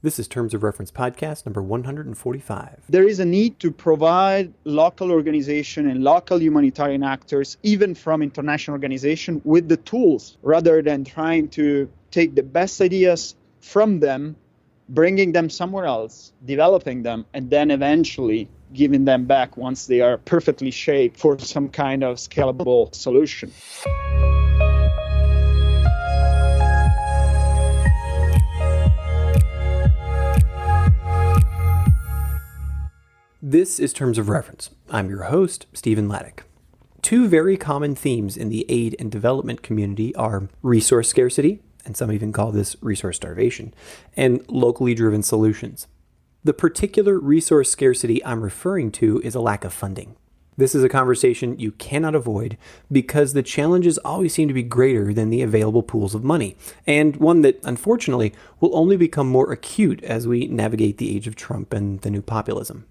This is Terms of Reference Podcast number 145. There is a need to provide local organization and local humanitarian actors, even from international organization, with the tools rather than trying to take the best ideas from them, bringing them somewhere else, developing them, and then eventually giving them back once they are perfectly shaped for some kind of scalable solution. This is Terms of Reference. I'm your host, Stephen Laddick. Two very common themes in the aid and development community are resource scarcity, and some even call this resource starvation, and locally driven solutions. The particular resource scarcity I'm referring to is a lack of funding. This is a conversation you cannot avoid because the challenges always seem to be greater than the available pools of money, and one that, unfortunately, will only become more acute as we navigate the age of Trump and the new populism.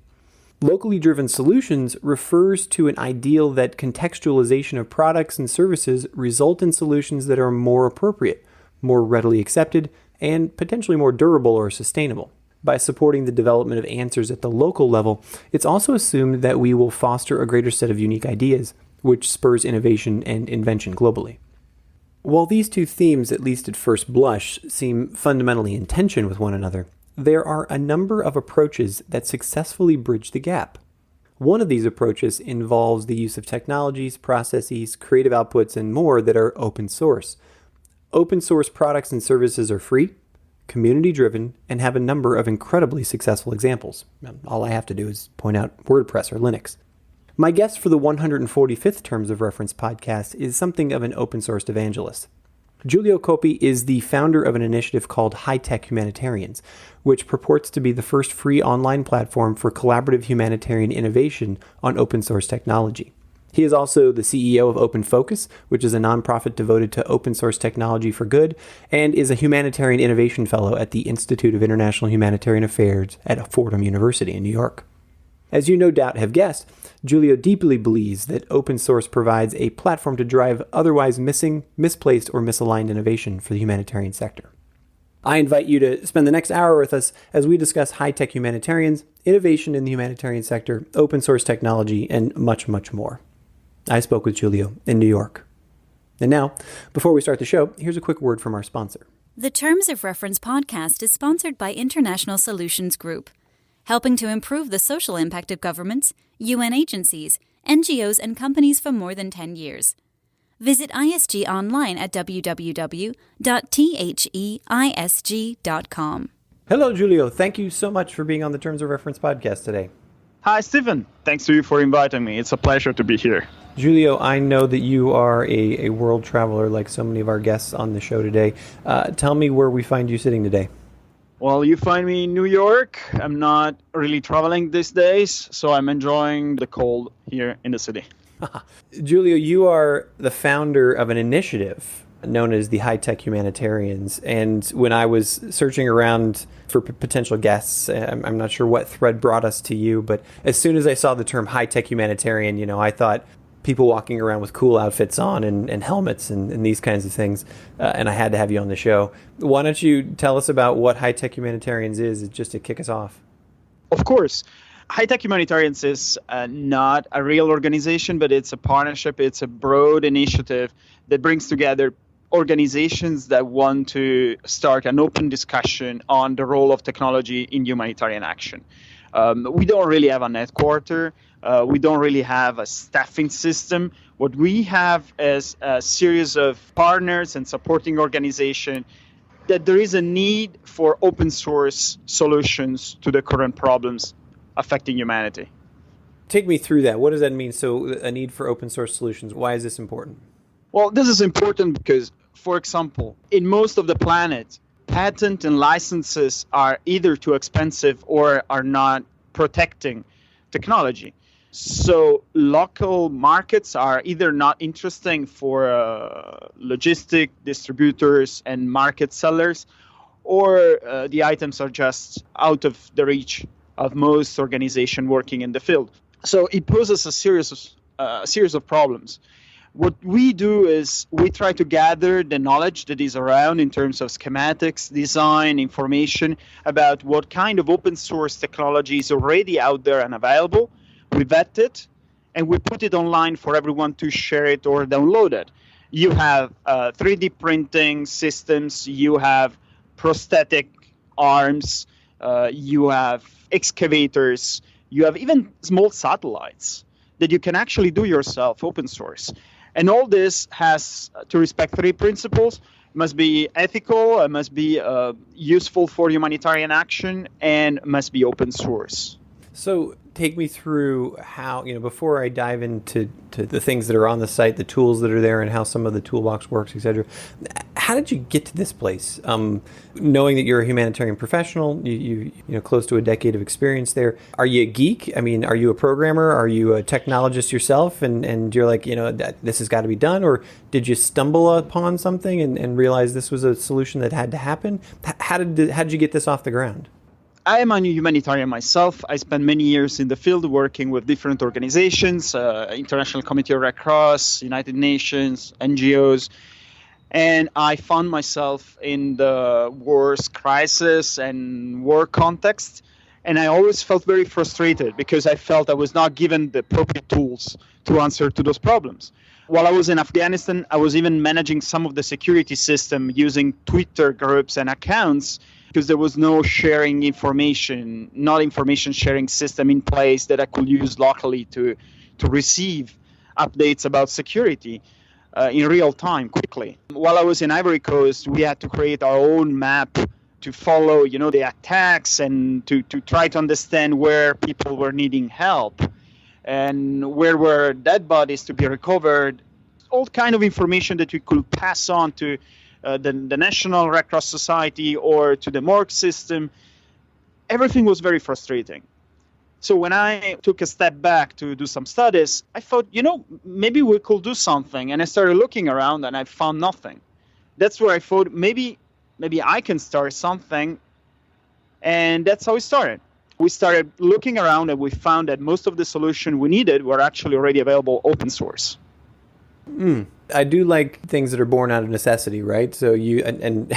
Locally driven solutions refers to an ideal that contextualization of products and services result in solutions that are more appropriate, more readily accepted, and potentially more durable or sustainable. By supporting the development of answers at the local level, it's also assumed that we will foster a greater set of unique ideas, which spurs innovation and invention globally. While these two themes, at least at first blush, seem fundamentally in tension with one another, there are a number of approaches that successfully bridge the gap. One of these approaches involves the use of technologies, processes, creative outputs, and more that are open source. Open source products and services are free, community-driven, and have a number of incredibly successful examples. All I have to do is point out WordPress or Linux. My guest for the 145th Terms of Reference podcast is something of an open-sourced evangelist. Giulio Coppi is the founder of an initiative called High-Tech Humanitarians, which purports to be the first free online platform for collaborative humanitarian innovation on open-source technology. He is also the CEO of Open Focus, which is a nonprofit devoted to open-source technology for good, and is a Humanitarian Innovation Fellow at the Institute of International Humanitarian Affairs at Fordham University in New York. As you no doubt have guessed, Giulio deeply believes that open source provides a platform to drive otherwise missing, misplaced, or misaligned innovation for the humanitarian sector. I invite you to spend the next hour with us as we discuss high-tech humanitarians, innovation in the humanitarian sector, open source technology, and much, much more. I spoke with Giulio in New York. And now, before we start the show, here's a quick word from our sponsor. The Terms of Reference podcast is sponsored by International Solutions Group, helping to improve the social impact of governments, UN agencies, NGOs, and companies for more than 10 years. Visit ISG online at www.theisg.com. Hello, Giulio. Thank you so much for being on the Terms of Reference podcast today. Hi, Stephen. Thanks to you for inviting me. It's a pleasure to be here. Giulio, I know that you are a world traveler like so many of our guests on the show today. Tell me where we find you sitting today. Well, you find me in New York. I'm not really traveling these days, so I'm enjoying the cold here in the city. Giulio, you are the founder of an initiative known as the High-Tech Humanitarians. And when I was searching around for potential guests, I'm not sure what thread brought us to you, but as soon as I saw the term high-tech humanitarian, I thought people walking around with cool outfits on and helmets and these kinds of things, and I had to have you on the show. Why don't you tell us about what High-Tech Humanitarians is, just to kick us off? Of course. High-Tech Humanitarians is not a real organization, but it's a partnership. It's a broad initiative that brings together organizations that want to start an open discussion on the role of technology in humanitarian action. We don't really have an headquarters. We don't really have a staffing system. What we have is a series of partners and supporting organizations that there is a need for open source solutions to the current problems affecting humanity. Take me through that. What does that mean? So a need for open source solutions. Why is this important? Well, this is important because, for example, in most of the planet, patent and licenses are either too expensive or are not protecting technology. So local markets are either not interesting for logistic distributors and market sellers, or the items are just out of the reach of most organizations working in the field. So it poses a series of problems. What we do is we try to gather the knowledge that is around in terms of schematics, design, information about what kind of open source technology is already out there and available. We vet it, and we put it online for everyone to share it or download it. You have 3D printing systems, you have prosthetic arms, you have excavators, you have even small satellites that you can actually do yourself, open source. And all this has to respect three principles. It must be ethical, it must be useful for humanitarian action, and must be open source. So take me through how, before I dive into the things that are on the site, the tools that are there, and how some of the toolbox works, etc. How did you get to this place? Knowing that you're a humanitarian professional, you close to a decade of experience there. Are you a geek? I mean, are you a programmer? Are you a technologist yourself? And you're like, this has got to be done? Or did you stumble upon something and realize this was a solution that had to happen? How did you get this off the ground? I am a humanitarian myself. I spent many years in the field working with different organizations, International Committee of Red Cross, United Nations, NGOs. And I found myself in the wars crisis and war context. And I always felt very frustrated because I felt I was not given the appropriate tools to answer to those problems. While I was in Afghanistan, I was even managing some of the security system using Twitter groups and accounts because there was no sharing information, not information sharing system in place that I could use locally to receive updates about security in real time, quickly. While I was in Ivory Coast, we had to create our own map to follow, the attacks and to try to understand where people were needing help and where were dead bodies to be recovered, all kind of information that we could pass on to the National Red Cross Society or to the morgue system. Everything was very frustrating. So when I took a step back to do some studies, I thought, maybe we could do something. And I started looking around and I found nothing. That's where I thought maybe I can start something. And that's how we started. We started looking around and we found that most of the solutions we needed were actually already available open source. I do like things that are born out of necessity, right? So and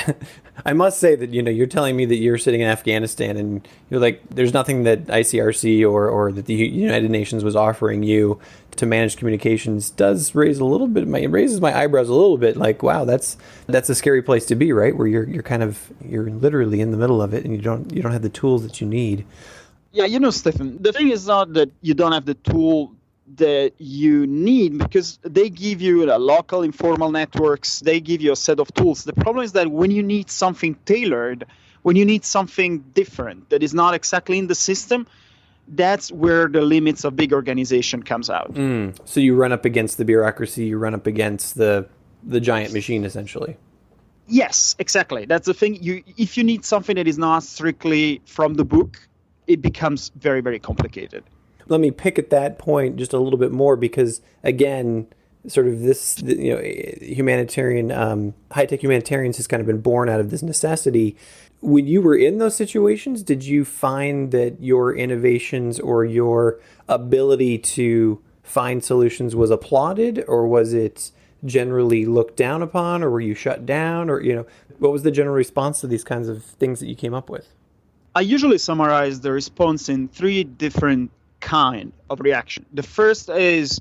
I must say that, you're telling me that you're sitting in Afghanistan and you're like, there's nothing that ICRC or that the United Nations was offering you to manage communications does raise it raises my eyebrows a little bit. Like, wow, that's a scary place to be, right? Where you're literally in the middle of it and you don't have the tools that you need. Yeah, Stephen, the thing is not that you don't have the tool that you need, because they give you local informal networks, they give you a set of tools. The problem is that when you need something tailored, when you need something different that is not exactly in the system, that's where the limits of big organization comes out. So you run up against the bureaucracy, you run up against the giant machine, essentially. Yes, exactly. That's the thing. If you need something that is not strictly from the book, it becomes very, very complicated. Let me pick at that point just a little bit more because, again, sort of this, humanitarian, high-tech humanitarians has kind of been born out of this necessity. When you were in those situations, did you find that your innovations or your ability to find solutions was applauded, or was it generally looked down upon, or were you shut down, or, what was the general response to these kinds of things that you came up with? I usually summarize the response in three different kind of reaction. The first is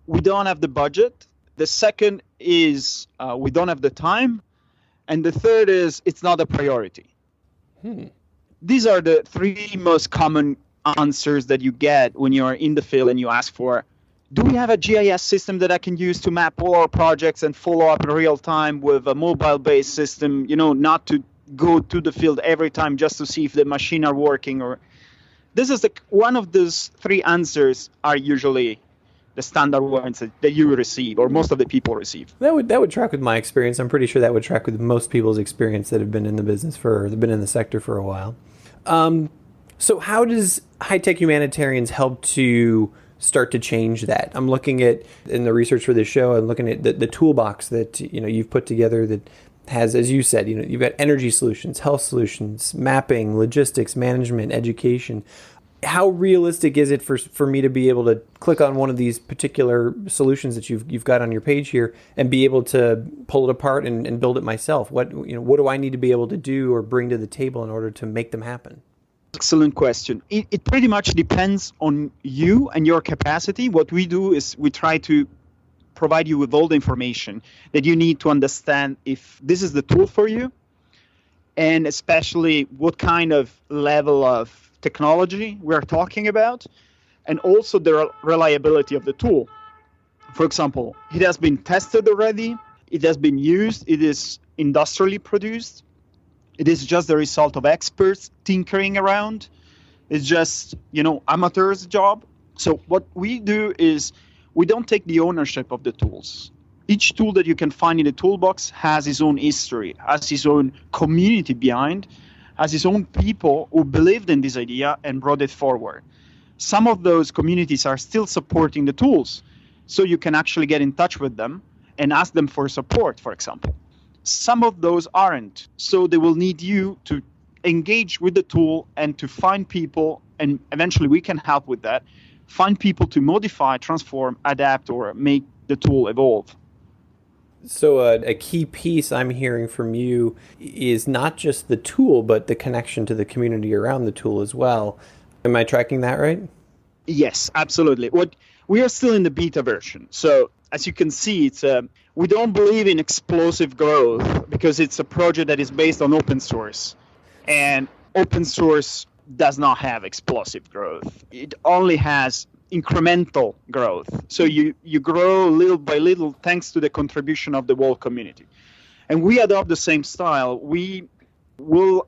we don't have the budget. The second is we don't have the time. And the third is it's not a priority. These are the three most common answers that you get when you're in the field and you ask for, do we have a GIS system that I can use to map all our projects and follow up in real time with a mobile-based system, not to go to the field every time just to see if the machine are working? Or this is one of those three answers are usually the standard ones that you receive, or most of the people receive. That would track with my experience. I'm pretty sure that would track with most people's experience that have been in the business they've been in the sector for a while. So how does high-tech humanitarians help to start to change that? I'm looking at, in the research for this show, I'm looking at the toolbox that you've put together that has, as you said, you've got energy solutions, health solutions, mapping, logistics, management, education. How realistic is it for me to be able to click on one of these particular solutions that you've got on your page here and be able to pull it apart and build it myself? What do I need to be able to do or bring to the table in order to make them happen? Excellent question. It pretty much depends on you and your capacity. What we do is we try to provide you with all the information that you need to understand if this is the tool for you, and especially what kind of level of technology we're talking about, and also the reliability of the tool. For example, it has been tested already, it has been used, it is industrially produced, it is just the result of experts tinkering around, it's just, amateurs' job. So what we do is we don't take the ownership of the tools. Each tool that you can find in the toolbox has its own history, has its own community behind, has its own people who believed in this idea and brought it forward. Some of those communities are still supporting the tools, so you can actually get in touch with them and ask them for support, for example. Some of those aren't, so they will need you to engage with the tool and to find people, and eventually we can help with that, find people to modify, transform, adapt, or make the tool evolve. So a key piece I'm hearing from you is not just the tool, but the connection to the community around the tool as well. Am I tracking that right? Yes, absolutely. We are still in the beta version. So as you can see, we don't believe in explosive growth because it's a project that is based on open source. And open source does not have explosive growth. It only has incremental growth. So you grow little by little thanks to the contribution of the whole community. And we adopt the same style. We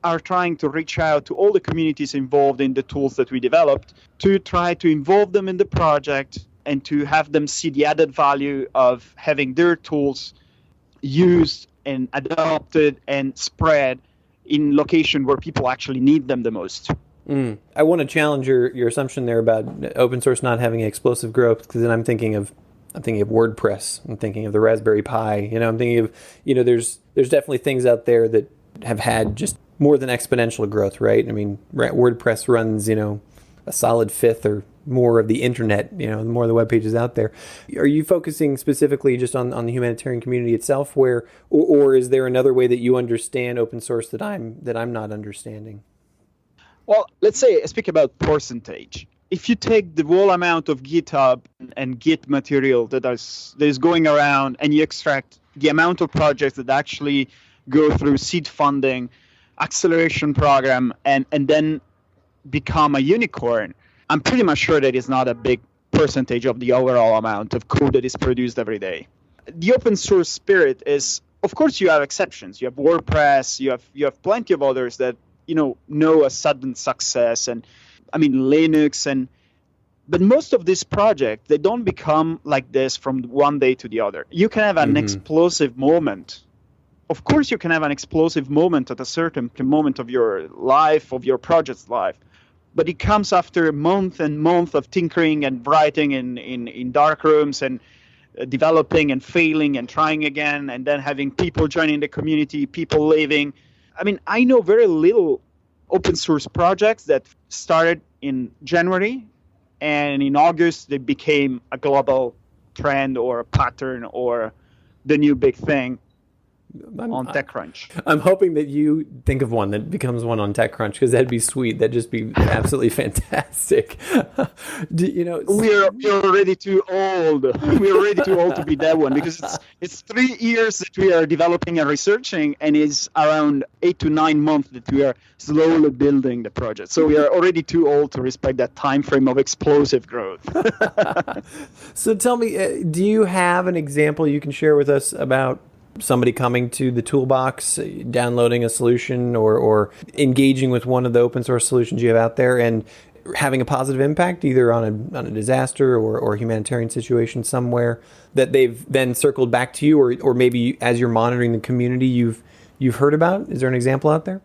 are trying to reach out to all the communities involved in the tools that we developed to try to involve them in the project and to have them see the added value of having their tools used and adopted and spread in locations where people actually need them the most. I want to challenge your assumption there about open source not having explosive growth, because then I'm thinking of WordPress. I'm thinking of the Raspberry Pi. I'm thinking of there's definitely things out there that have had just more than exponential growth, right? I mean, WordPress runs a solid fifth or more of the internet. The more of the web pages out there. Are you focusing specifically just on the humanitarian community itself, or is there another way that you understand open source that I'm not understanding? Well, let's say I speak about percentage. If you take the whole amount of GitHub and Git material that is going around and you extract the amount of projects that actually go through seed funding, acceleration program, and then become a unicorn, I'm pretty much sure that it's not a big percentage of the overall amount of code that is produced every day. The open source spirit is, of course, you have exceptions. You have WordPress, you have plenty of others that know a sudden success, and Linux, but most of these projects, they don't become like this from one day to the other. You can have an explosive moment. Of course, you can have an explosive moment at a certain moment of your life, of your project's life, but it comes after month and month of tinkering and writing in dark rooms and developing and failing and trying again, and then having people joining the community, people leaving. I know very little open source projects that started in January and in August they became a global trend or a pattern or the new big thing on TechCrunch. I'm hoping that you think of one that becomes one on TechCrunch, because that'd be sweet. That'd just be absolutely fantastic. We're already too old. We're already too old to be that one, because it's 3 years that we are developing and researching, and it's around 8 to 9 months that we are slowly building the project. So we are already too old to respect that time frame of explosive growth. So tell me, do you have an example you can share with us about somebody coming to the toolbox, downloading a solution, or engaging with one of the open source solutions you have out there and having a positive impact either on a disaster or a humanitarian situation somewhere, that they've then circled back to you, or maybe as you're monitoring the community you've heard about? Is there an example out there?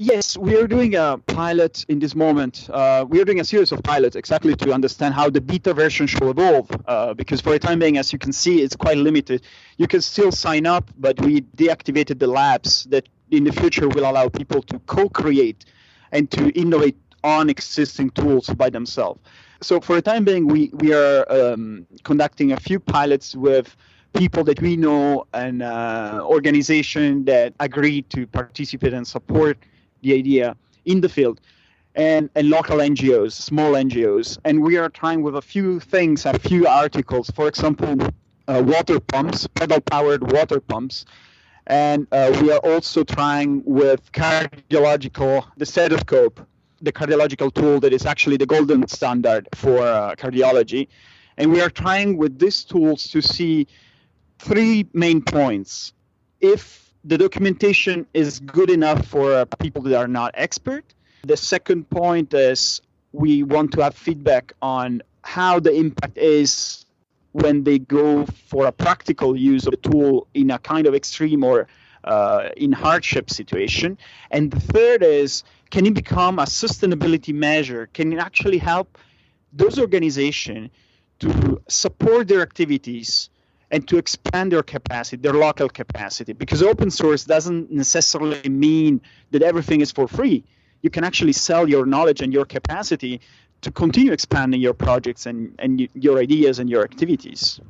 Yes, we are doing a pilot in this moment. We are doing a series of pilots exactly to understand how the beta version should evolve, because for the time being, as you can see, it's quite limited. You can still sign up, but we deactivated the labs that in the future will allow people to co-create and to innovate on existing tools by themselves. So for the time being, we are conducting a few pilots with people that we know and organizations that agree to participate and support the idea in the field, and local NGOs, small NGOs. And we are trying with a few things, a few articles, for example, water pumps, pedal-powered water pumps. And we are also trying with the stethoscope, the cardiological tool that is actually the golden standard for cardiology. And we are trying with these tools to see 3 main points. If the documentation is good enough for people that are not expert. The second point is we want to have feedback on how the impact is when they go for a practical use of the tool in a kind of extreme or in hardship situation. And the third is, can it become a sustainability measure? Can it actually help those organizations to support their activities and to expand their capacity, their local capacity? Because open source doesn't necessarily mean that everything is for free. You can actually sell your knowledge and your capacity to continue expanding your projects and your ideas and your activities.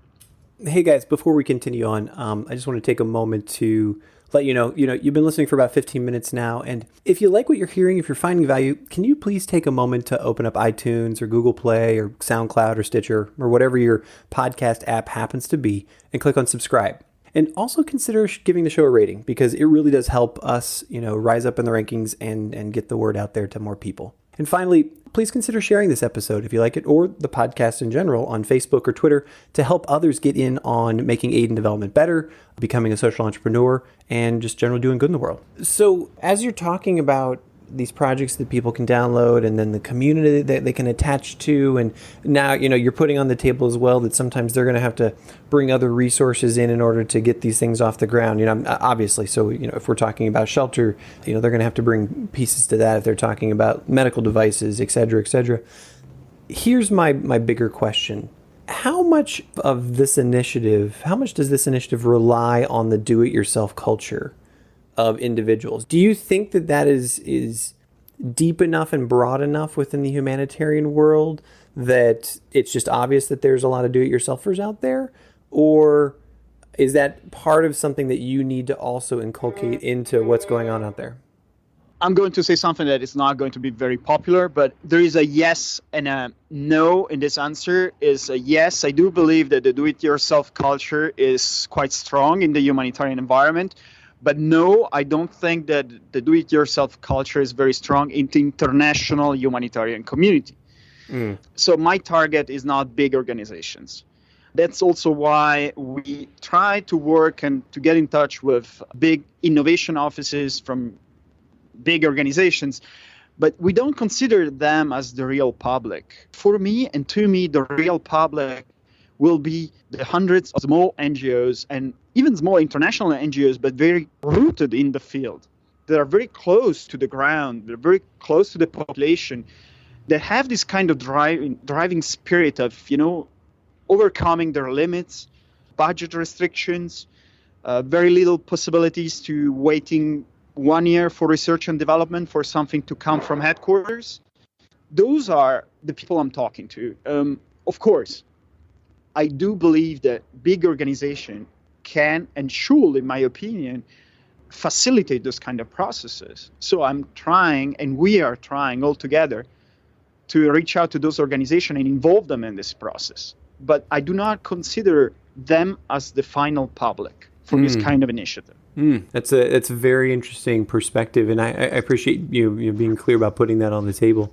Hey guys, before we continue on, I just want to take a moment to let you know, you've been listening for about 15 minutes now. And if you like what you're hearing, if you're finding value, can you please take a moment to open up iTunes or Google Play or SoundCloud or Stitcher or whatever your podcast app happens to be and click on subscribe. And also consider giving the show a rating because it really does help us, rise up in the rankings and get the word out there to more people. And finally, please consider sharing this episode if you like it, or the podcast in general, on Facebook or Twitter to help others get in on making aid and development better, becoming a social entrepreneur, and just generally doing good in the world. So as you're talking about these projects that people can download and then the community that they can attach to, and now you're putting on the table as well that sometimes they're going to have to bring other resources in order to get these things off the ground, obviously. So if we're talking about shelter, they're going to have to bring pieces to that. If they're talking about medical devices, et cetera, here's my bigger question. How much does this initiative rely on the do-it-yourself culture of individuals? Do you think that is deep enough and broad enough within the humanitarian world that it's just obvious that there's a lot of do-it-yourselfers out there? Or is that part of something that you need to also inculcate into what's going on out there? I'm going to say something that is not going to be very popular, but there is a yes and a no in this answer. Is a yes, I do believe that the do-it-yourself culture is quite strong in the humanitarian environment. But no, I don't think that the do-it-yourself culture is very strong in the international humanitarian community. So my target is not big organizations. That's also why we try to work and to get in touch with big innovation offices from big organizations, but we don't consider them as the real public. For me and to me, the real public will be the hundreds of small NGOs and even small international NGOs, but very rooted in the field. They are very close to the ground. They're very close to the population. They have this kind of driving spirit of, overcoming their limits, budget restrictions, very little possibilities to waiting 1 year for research and development for something to come from headquarters. Those are the people I'm talking to. Of course, I do believe that big organization can and should, in my opinion, facilitate those kind of processes. So I'm trying, and we are trying all together to reach out to those organizations and involve them in this process. But I do not consider them as the final public for this kind of initiative. That's a very interesting perspective, and I appreciate you being clear about putting that on the table.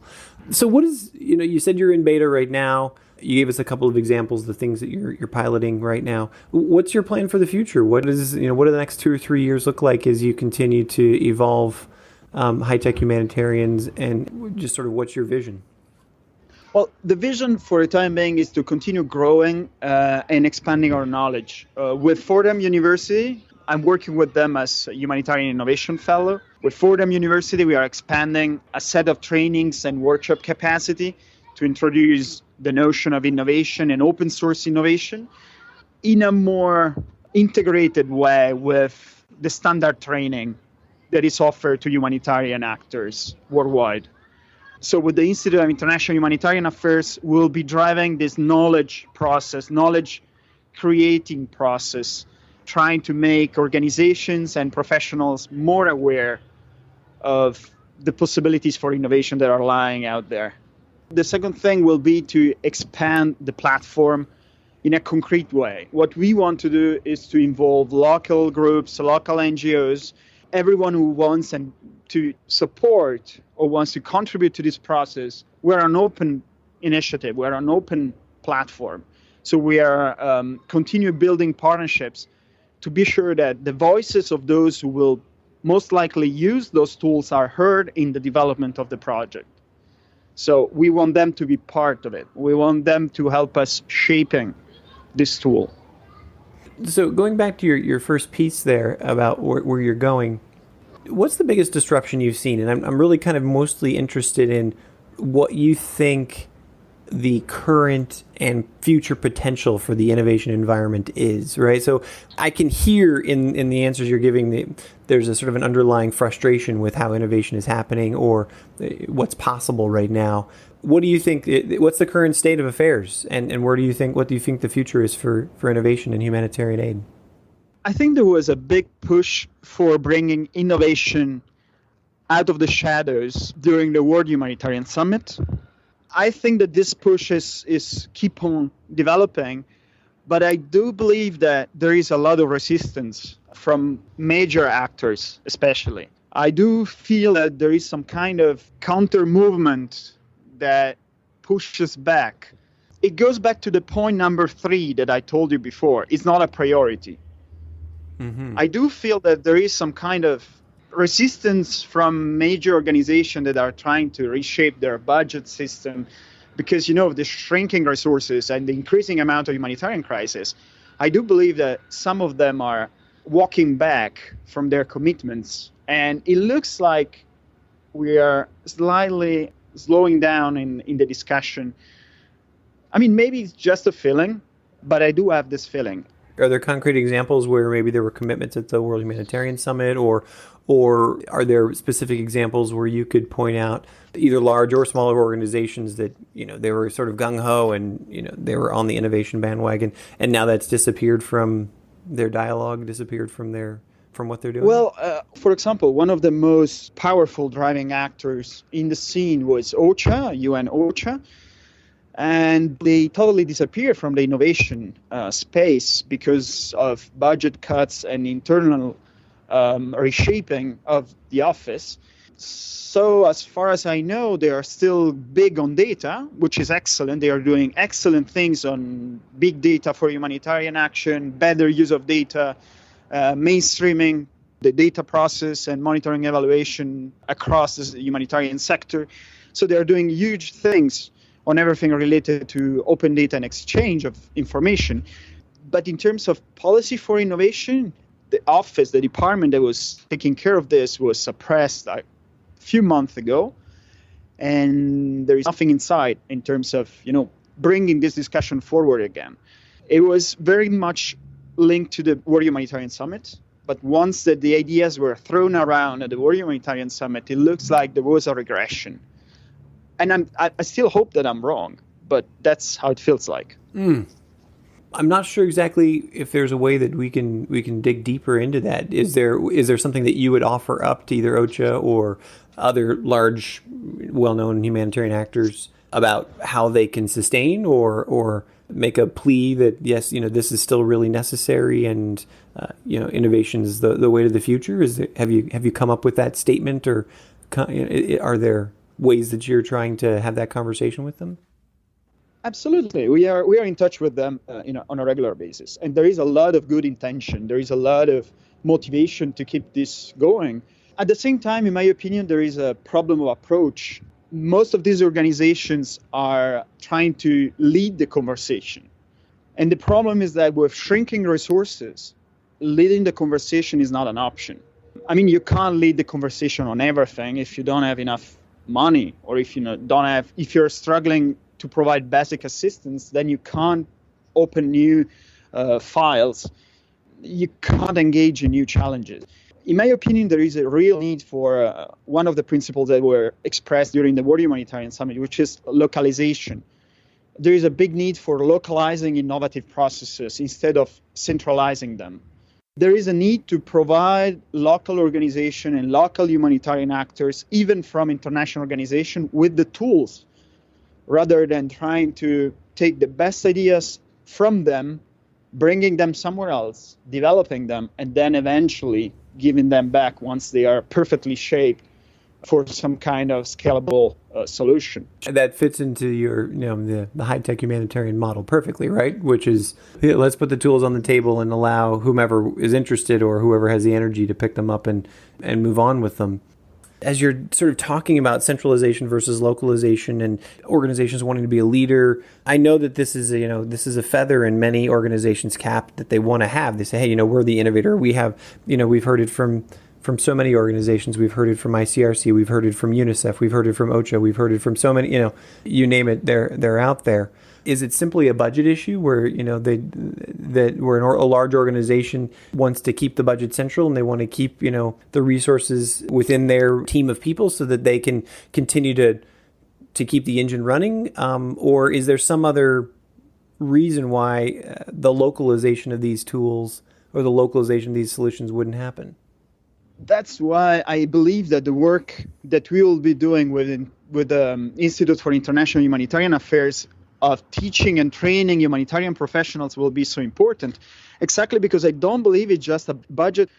So what is, you said you're in beta right now. You gave us a couple of examples of the things that you're piloting right now. What's your plan for the future? What do the next 2 or 3 years look like as you continue to evolve high-tech humanitarians, and just sort of what's your vision? Well, the vision for the time being is to continue growing and expanding our knowledge. With Fordham University, I'm working with them as a Humanitarian Innovation Fellow. With Fordham University, we are expanding a set of trainings and workshop capacity to introduce the notion of innovation and open source innovation in a more integrated way with the standard training that is offered to humanitarian actors worldwide. So with the Institute of International Humanitarian Affairs, we'll be driving this knowledge process, knowledge creating process, trying to make organizations and professionals more aware of the possibilities for innovation that are lying out there. The second thing will be to expand the platform in a concrete way. What we want to do is to involve local groups, local NGOs, everyone who wants to support or wants to contribute to this process. We're an open initiative, we're an open platform. So we are continue building partnerships to be sure that the voices of those who will most likely use those tools are heard in the development of the project. So we want them to be part of it. We want them to help us shaping this tool. So going back to your first piece there about where you're going, what's the biggest disruption you've seen? And I'm really kind of mostly interested in what you think the current and future potential for the innovation environment is, right? So I can hear in the answers you're giving, there's a sort of an underlying frustration with how innovation is happening or what's possible right now. What do you think, what's the current state of affairs? And what do you think the future is for innovation in humanitarian aid? I think there was a big push for bringing innovation out of the shadows during the World Humanitarian Summit. I think that this push is keep on developing, but I do believe that there is a lot of resistance from major actors, especially. I do feel that there is some kind of counter movement that pushes back. It goes back to the point number 3 that I told you before. It's not a priority. Mm-hmm. I do feel that there is some kind of resistance from major organizations that are trying to reshape their budget system because, the shrinking resources and the increasing amount of humanitarian crisis. I do believe that some of them are walking back from their commitments, and it looks like we are slightly slowing down in the discussion. I mean, maybe it's just a feeling, but I do have this feeling. Are there concrete examples where maybe there were commitments at the World Humanitarian Summit, or are there specific examples where you could point out either large or smaller organizations that, they were sort of gung-ho and, they were on the innovation bandwagon, and now that's disappeared from their dialogue, disappeared from what they're doing? Well, for example, one of the most powerful driving actors in the scene was OCHA, UN OCHA. And they totally disappeared from the innovation space because of budget cuts and internal reshaping of the office. So as far as I know, they are still big on data, which is excellent. They are doing excellent things on big data for humanitarian action, better use of data, mainstreaming the data process and monitoring evaluation across the humanitarian sector. So they are doing huge things on everything related to open data and exchange of information. But in terms of policy for innovation, the department that was taking care of this was suppressed a few months ago. And there is nothing inside in terms of, bringing this discussion forward again. It was very much linked to the World Humanitarian Summit. But once that the ideas were thrown around at the World Humanitarian Summit, it looks like there was a regression. And I still hope that I'm wrong, but that's how it feels like. I'm not sure exactly if there's a way that we can dig deeper into that. Is there something that you would offer up to either OCHA or other large, well-known humanitarian actors about how they can sustain or make a plea that, yes, this is still really necessary and innovation is the way to the future? Have you come up with that statement, or are there ways that you're trying to have that conversation with them? Absolutely. We are in touch with them on a regular basis. And there is a lot of good intention. There is a lot of motivation to keep this going. At the same time, in my opinion, there is a problem of approach. Most of these organizations are trying to lead the conversation. And the problem is that with shrinking resources, leading the conversation is not an option. I mean, you can't lead the conversation on everything if you don't have enough money, or if if you're struggling to provide basic assistance, then you can't open new files. You can't engage in new challenges. In my opinion, there is a real need for one of the principles that were expressed during the World Humanitarian Summit, which is localization. There is a big need for localizing innovative processes instead of centralizing them. There is a need to provide local organization and local humanitarian actors, even from international organizations, with the tools, rather than trying to take the best ideas from them, bringing them somewhere else, developing them, and then eventually giving them back once they are perfectly shaped for some kind of scalable solution. That fits into your, the high-tech humanitarian model perfectly, right? Which is, let's put the tools on the table and allow whomever is interested or whoever has the energy to pick them up and move on with them. As you're sort of talking about centralization versus localization and organizations wanting to be a leader, I know that this is a feather in many organizations' cap that they want to have. They say, hey, we're the innovator. We have, we've heard it from so many organizations. We've heard it from ICRC. We've heard it from UNICEF. We've heard it from OCHA. We've heard it from so many, you name it, they're out there. Is it simply a budget issue where, a large organization wants to keep the budget central and they want to keep, the resources within their team of people so that they can continue to keep the engine running? Or is there some other reason why the localization of these tools or the localization of these solutions wouldn't happen? That's why I believe that the work that we will be doing with the Institute for International Humanitarian Affairs of teaching and training humanitarian professionals will be so important, exactly because I don't believe it's just a budget.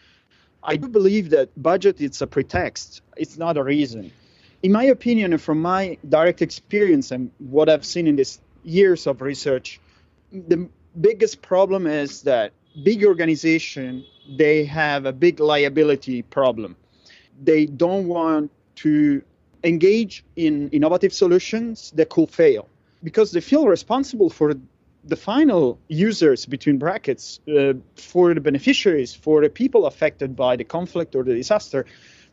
I do believe that budget is a pretext. It's not a reason. In my opinion, and from my direct experience and what I've seen in these years of research, the biggest problem is that big organizations, they have a big liability problem. They don't want to engage in innovative solutions that could fail because they feel responsible for the final users, between brackets, for the beneficiaries, for the people affected by the conflict or the disaster.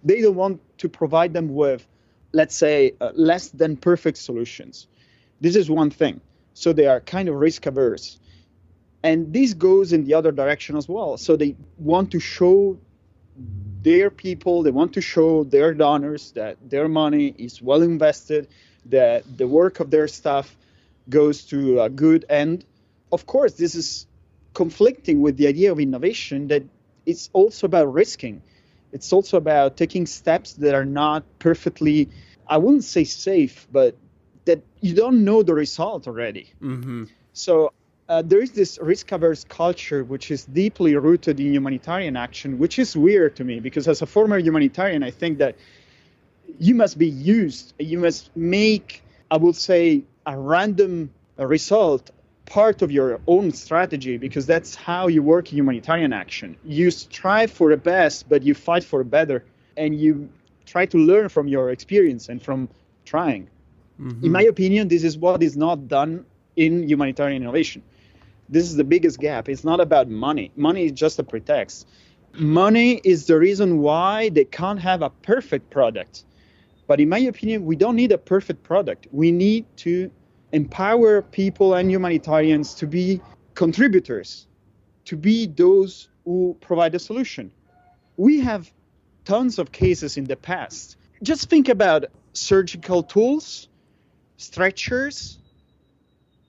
They don't want to provide them with, let's say, less than perfect solutions. This is one thing. So they are kind of risk averse. And this goes in the other direction as well. So they want to show their people, they want to show their donors that their money is well invested, that the work of their staff goes to a good end. Of course, this is conflicting with the idea of innovation, that it's also about risking. It's also about taking steps that are not perfectly, I wouldn't say safe, but that you don't know the result already. Mm-hmm. So there is this risk-averse culture which is deeply rooted in humanitarian action, which is weird to me because as a former humanitarian, I think that you must be used. You must make, I would say, a random result part of your own strategy because that's how you work in humanitarian action. You strive for the best, but you fight for better, and you try to learn from your experience and from trying. Mm-hmm. In my opinion, this is what is not done in humanitarian innovation. This is the biggest gap. It's not about money. Money is just a pretext. Money is the reason why they can't have a perfect product. But in my opinion, we don't need a perfect product. We need to empower people and humanitarians to be contributors, to be those who provide a solution. We have tons of cases in the past. Just think about surgical tools, stretchers.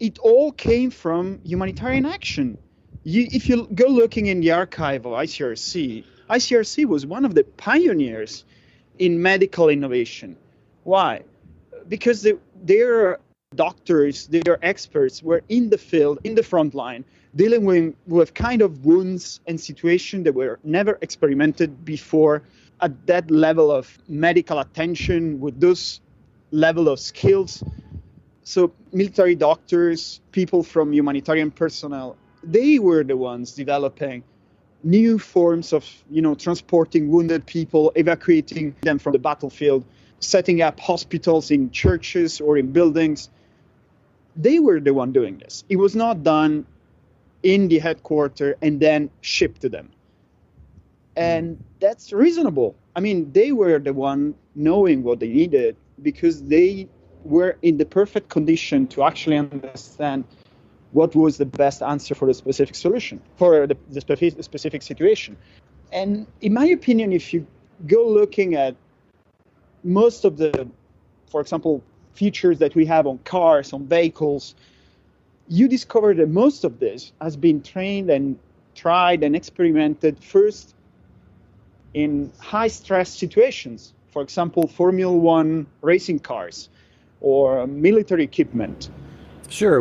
It all came from humanitarian action. If you go looking in the archive of ICRC was one of the pioneers in medical innovation. Why? Because their doctors, their experts were in the field, in the front line, dealing with kind of wounds and situations that were never experimented before at that level of medical attention with those level of skills. So military doctors, people from humanitarian personnel, they were the ones developing new forms of, transporting wounded people, evacuating them from the battlefield, setting up hospitals in churches or in buildings. They were the one doing this. It was not done in the headquarters and then shipped to them. And that's reasonable. I mean, they were the one knowing what they needed because they were in the perfect condition to actually understand what was the best answer for the specific solution, for the specific situation. And in my opinion, if you go looking at most of the, for example, features that we have on cars, on vehicles, you discover that most of this has been trained and tried and experimented first in high-stress situations. For example, Formula One racing cars or military equipment. Sure.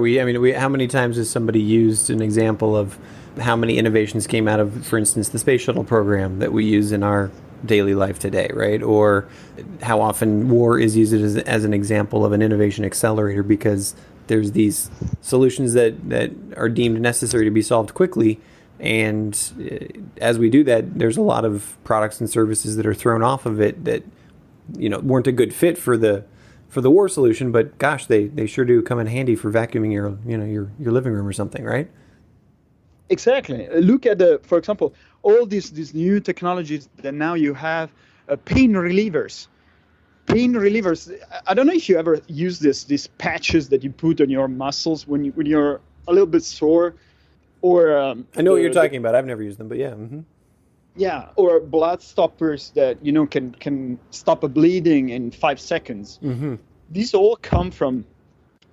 How many times has somebody used an example of how many innovations came out of, for instance, the space shuttle program that we use in our daily life today, right? Or how often war is used as an example of an innovation accelerator because there's these solutions that are deemed necessary to be solved quickly. And as we do that, there's a lot of products and services that are thrown off of it that, weren't a good fit for the war solution, but gosh, they sure do come in handy for vacuuming your living room or something, right? Exactly. Look at for example, all these new technologies that now you have, pain relievers. Pain relievers. I don't know if you ever use these patches that you put on your muscles when you're a little bit sore, or I know what you're talking about. I've never used them, but yeah. Mm-hmm. Yeah, or blood stoppers that can stop a bleeding in 5 seconds. Mm-hmm. These all come from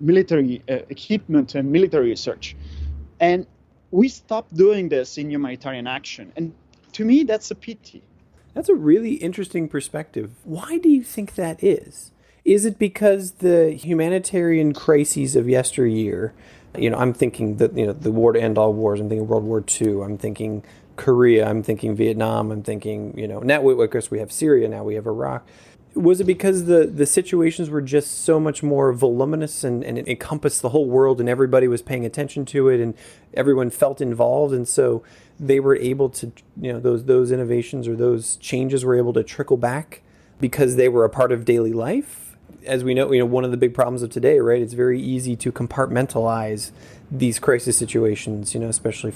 military equipment and military research, and we stopped doing this in humanitarian action. And to me, that's a pity. That's a really interesting perspective. Why do you think that is? Is it because the humanitarian crises of yesteryear, I'm thinking that, the war to end all wars, I'm thinking World War II, I'm thinking Korea, I'm thinking Vietnam, I'm thinking, now of course we have Syria, now we have Iraq. Was it because the situations were just so much more voluminous and it encompassed the whole world and everybody was paying attention to it and everyone felt involved, and so they were able to, those innovations or those changes were able to trickle back because they were a part of daily life? As we know, one of the big problems of today, right? It's very easy to compartmentalize these crisis situations, especially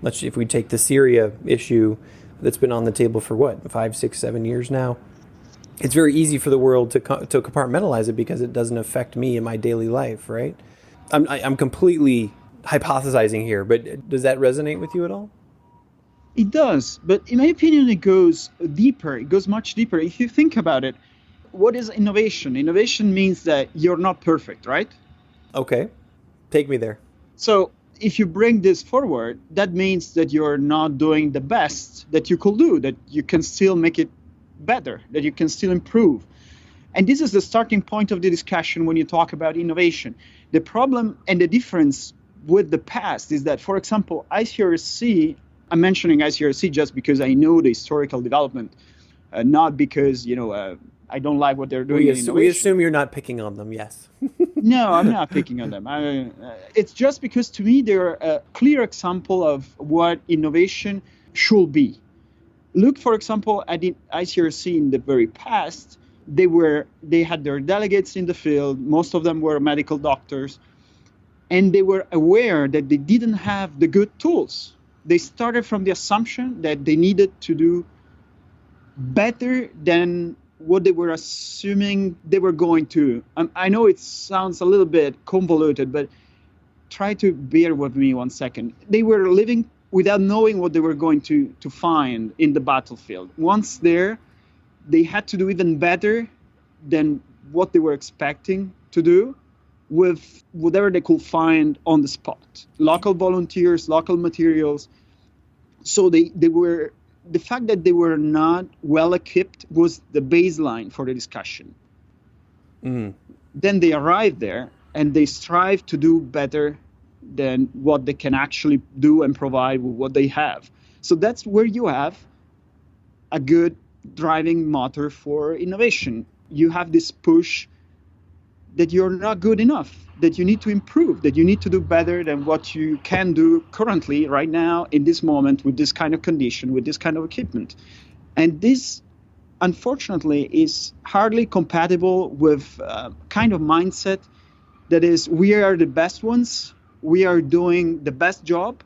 if we take the Syria issue that's been on the table for 5, 6, 7 years now. It's very easy for the world to compartmentalize it because it doesn't affect me in my daily life, right? I'm completely hypothesizing here, but does that resonate with you at all? It does, but in my opinion, it goes deeper. It goes much deeper. If you think about it, what is innovation? Innovation means that you're not perfect, right? Okay, take me there. So if you bring this forward, that means that you're not doing the best that you could do, that you can still make it better, that you can still improve. And this is the starting point of the discussion when you talk about innovation. The problem and the difference with the past is that, for example, ICRC, I'm mentioning ICRC just because I know the historical development, not because, I don't like what they're doing. We assume you're not picking on them, yes. No, I'm not picking on them. It's just because to me they're a clear example of what innovation should be. Look, for example, at the ICRC in the very past. They had their delegates in the field. Most of them were medical doctors, and they were aware that they didn't have the good tools. They started from the assumption that they needed to do better than what they were assuming they were going to. I know it sounds a little bit convoluted, but try to bear with me 1 second. They were living without knowing what they were going to find in the battlefield. Once there, they had to do even better than what they were expecting to do with whatever they could find on the spot. Local volunteers, local materials. So the fact that they were not well equipped was the baseline for the discussion. Mm. Then they arrived there and they strive to do better than what they can actually do and provide with what they have. So that's where you have a good driving motor for innovation. You have this push that you're not good enough, that you need to improve, that you need to do better than what you can do currently, right now, in this moment, with this kind of condition, with this kind of equipment. And this, unfortunately, is hardly compatible with a kind of mindset that is, we are the best ones, we are doing the best job,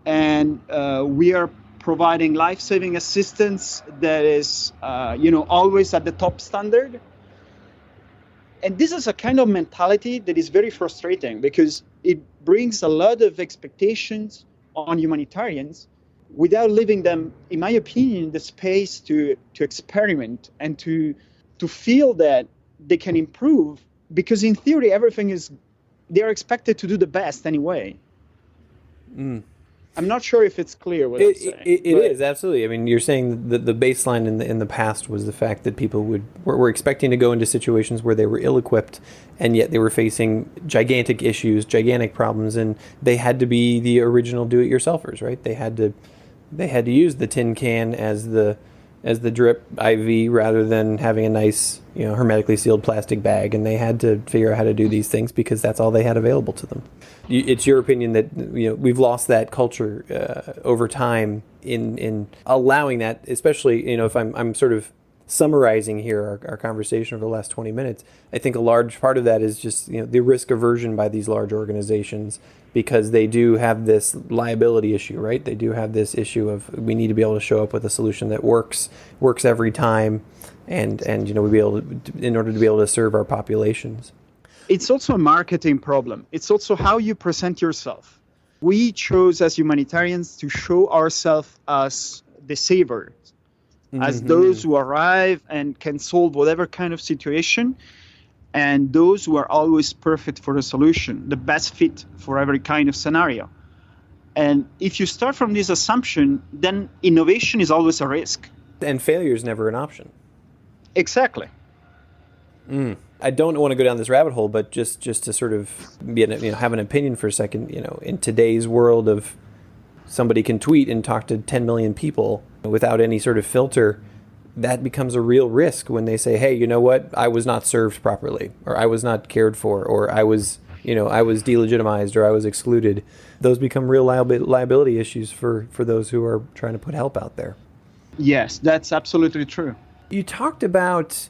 and we are providing life-saving assistance that is, always at the top standard. And this is a kind of mentality that is very frustrating because it brings a lot of expectations on humanitarians without leaving them, in my opinion, the space to experiment and to feel that they can improve, because in theory they're expected to do the best anyway. I'm not sure if it's clear what I'm saying. It is, absolutely. I mean, you're saying that the baseline in the past was the fact that people were expecting to go into situations where they were ill-equipped, and yet they were facing gigantic issues, gigantic problems, and they had to be the original do-it-yourselfers, right? They had to use the tin can as the drip IV rather than having a nice, hermetically sealed plastic bag, and they had to figure out how to do these things because that's all they had available to them. It's your opinion that we've lost that culture over time in allowing that, especially if I'm sort of summarizing here our conversation over the last 20 minutes. I think a large part of that is just the risk aversion by these large organizations, because they do have this liability issue, right? They do have this issue of we need to be able to show up with a solution that works every time, and we be able to, in order to be able to serve our populations. It's also a marketing problem. It's also how you present yourself. We chose as humanitarians to show ourselves as the savers, as those who arrive and can solve whatever kind of situation, and those who are always perfect for a solution, the best fit for every kind of scenario. And if you start from this assumption, then innovation is always a risk. And failure is never an option. Exactly. I don't want to go down this rabbit hole, but just to sort of have an opinion for a second, in today's world of somebody can tweet and talk to 10 million people without any sort of filter, that becomes a real risk when they say, hey, you know what, I was not served properly, or I was not cared for, or I was delegitimized, or I was excluded. Those become real liability issues for those who are trying to put help out there. Yes, that's absolutely true. You talked about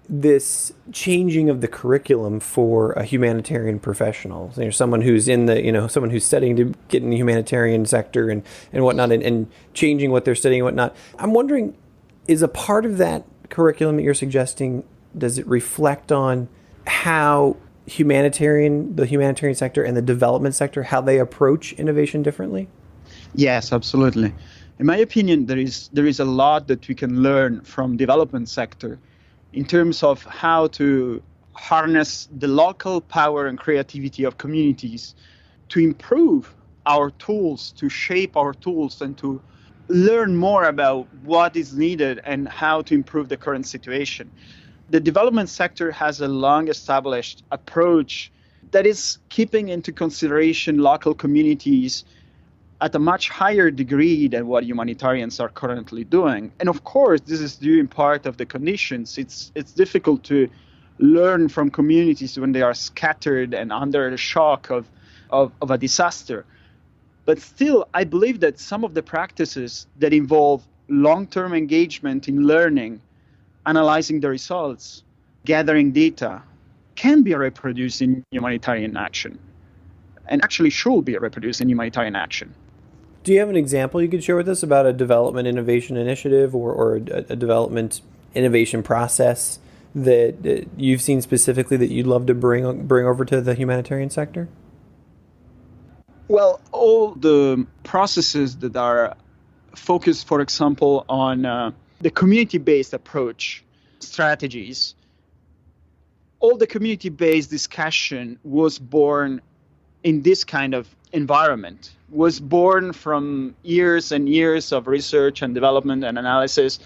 this changing of the curriculum for a humanitarian professional, someone who's in the, someone who's studying to get in the humanitarian sector and whatnot, and changing what they're studying and whatnot. I'm wondering, is a part of that curriculum that you're suggesting, does it reflect on how the humanitarian sector and the development sector, how they approach innovation differently? Yes, absolutely. In my opinion, there is a lot that we can learn from development sector in terms of how to harness the local power and creativity of communities to improve our tools, to shape our tools, and to learn more about what is needed and how to improve the current situation. The development sector has a long-established approach that is keeping into consideration local communities at a much higher degree than what humanitarians are currently doing. And of course, this is due in part of the conditions. It's difficult to learn from communities when they are scattered and under the shock of a disaster. But still, I believe that some of the practices that involve long-term engagement in learning, analyzing the results, gathering data, can be reproduced in humanitarian action, and actually should be reproduced in humanitarian action. Do you have an example you could share with us about a development innovation initiative or a development innovation process that you've seen specifically that you'd love to bring over to the humanitarian sector? Well, all the processes that are focused, for example, on the community-based approach strategies, all the community-based discussion was born in this kind of environment, was born from years and years of research and development and analysis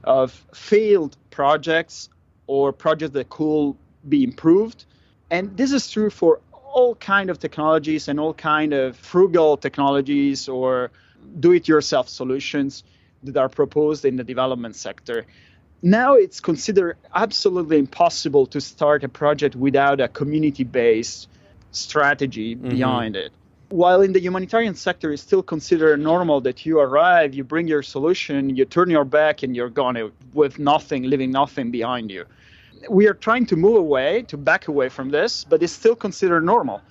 of failed projects or projects that could be improved. And this is true for all kind of technologies and all kind of frugal technologies or do-it-yourself solutions that are proposed in the development sector. Now it's considered absolutely impossible to start a project without a community-based strategy behind it. While in the humanitarian sector, it's still considered normal that you arrive, you bring your solution, you turn your back, and you're gone with nothing, leaving nothing behind you. We are trying to move away, to back away from this, but it's still considered normal.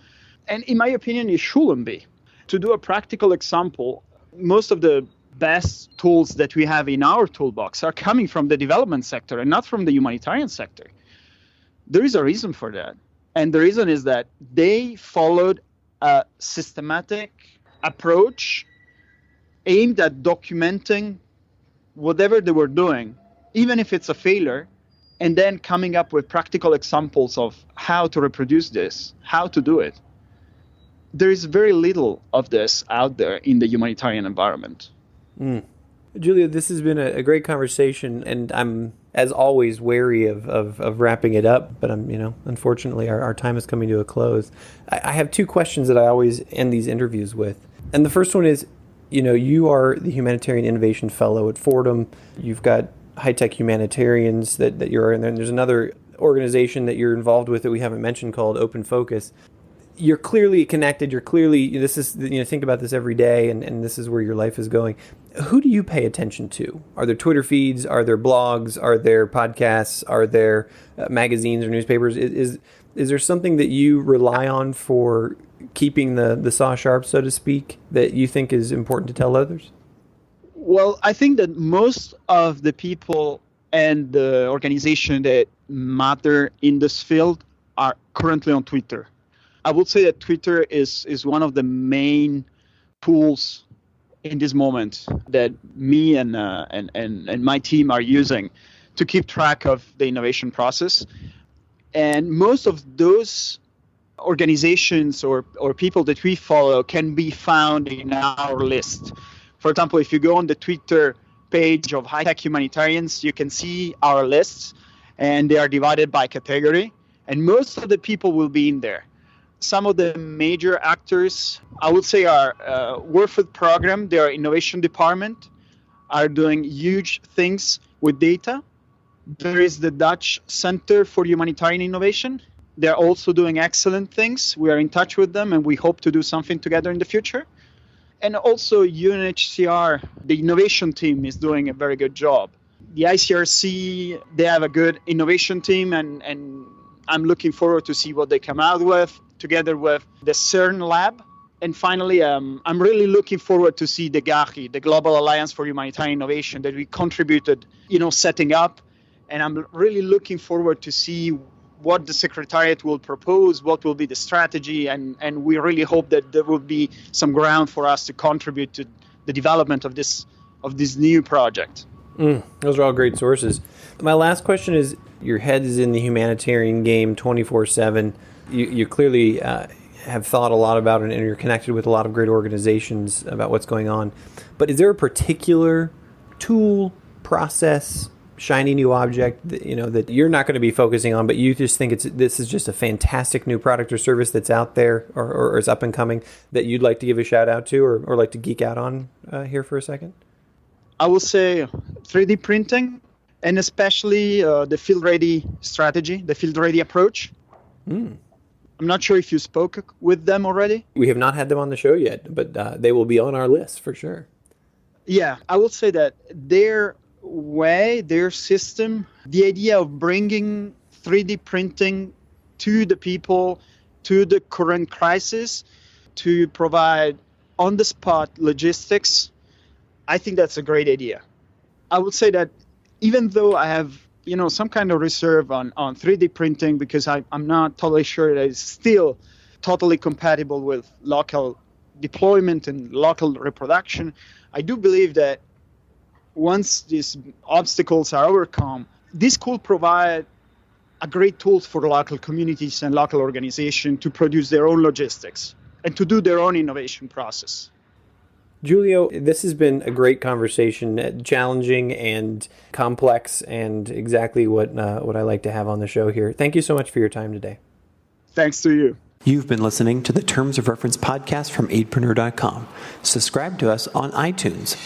And in my opinion, it shouldn't be. To do a practical example, most of the best tools that we have in our toolbox are coming from the development sector and not from the humanitarian sector. There is a reason for that. And the reason is that they followed a systematic approach aimed at documenting whatever they were doing, even if it's a failure, and then coming up with practical examples of how to reproduce this, how to do it. There is very little of this out there in the humanitarian environment. Giulio, this has been a great conversation, and I'm, as always, wary of wrapping it up, but unfortunately our time is coming to a close. I have two questions that I always end these interviews with. And the first one is, you are the Humanitarian Innovation Fellow at Fordham. You've got high-tech humanitarians that you're in there, and there's another organization that you're involved with that we haven't mentioned called Open Focus. You're clearly connected. You're clearly, this is, think about this every day, and this is where your life is going. Who do you pay attention to? Are there Twitter feeds? Are there blogs? Are there podcasts? Are there magazines or newspapers? Is there something that you rely on for keeping the saw sharp, so to speak, that you think is important to tell others? Well, I think that most of the people and the organization that matter in this field are currently on Twitter. I would say that Twitter is one of the main tools in this moment that me and my team are using to keep track of the innovation process. And most of those organizations or people that we follow can be found in our list. For example, if you go on the Twitter page of High-Tech Humanitarians, you can see our lists, and they are divided by category, and most of the people will be in there. Some of the major actors, I would say, are World Food Program, their innovation department, are doing huge things with data. There is the Dutch Center for Humanitarian Innovation. They're also doing excellent things. We are in touch with them, and we hope to do something together in the future. And also UNHCR, the innovation team, is doing a very good job. The ICRC, they have a good innovation team, and I'm looking forward to see what they come out with, together with the CERN lab. And finally, I'm really looking forward to see the GAHI, the Global Alliance for Humanitarian Innovation, that we contributed, setting up. And I'm really looking forward to see what the Secretariat will propose, what will be the strategy, and we really hope that there will be some ground for us to contribute to the development of this new project. Those are all great sources. My last question is, your head is in the humanitarian game 24/7. You clearly have thought a lot about it, and you're connected with a lot of great organizations about what's going on. But is there a particular tool, process, shiny new object that you're not going to be focusing on, but you just think this is just a fantastic new product or service that's out there or is up and coming that you'd like to give a shout out to or like to geek out on here for a second? I will say 3D printing, and especially the field-ready strategy, the field-ready approach. I'm not sure if you spoke with them already. We have not had them on the show yet, but they will be on our list for sure. Yeah, I will say that their system, the idea of bringing 3D printing to the people, to the current crisis, to provide on-the-spot logistics, I think that's a great idea. I would say that even though I have, some kind of reserve on 3D printing, because I'm not totally sure that it's still totally compatible with local deployment and local reproduction, I do believe that once these obstacles are overcome, this could provide a great tool for local communities and local organizations to produce their own logistics and to do their own innovation process. Giulio, this has been a great conversation, challenging and complex, and exactly what I like to have on the show here. Thank you so much for your time today. Thanks to you. You've been listening to the Terms of Reference podcast from Aidpreneur.com. Subscribe to us on iTunes.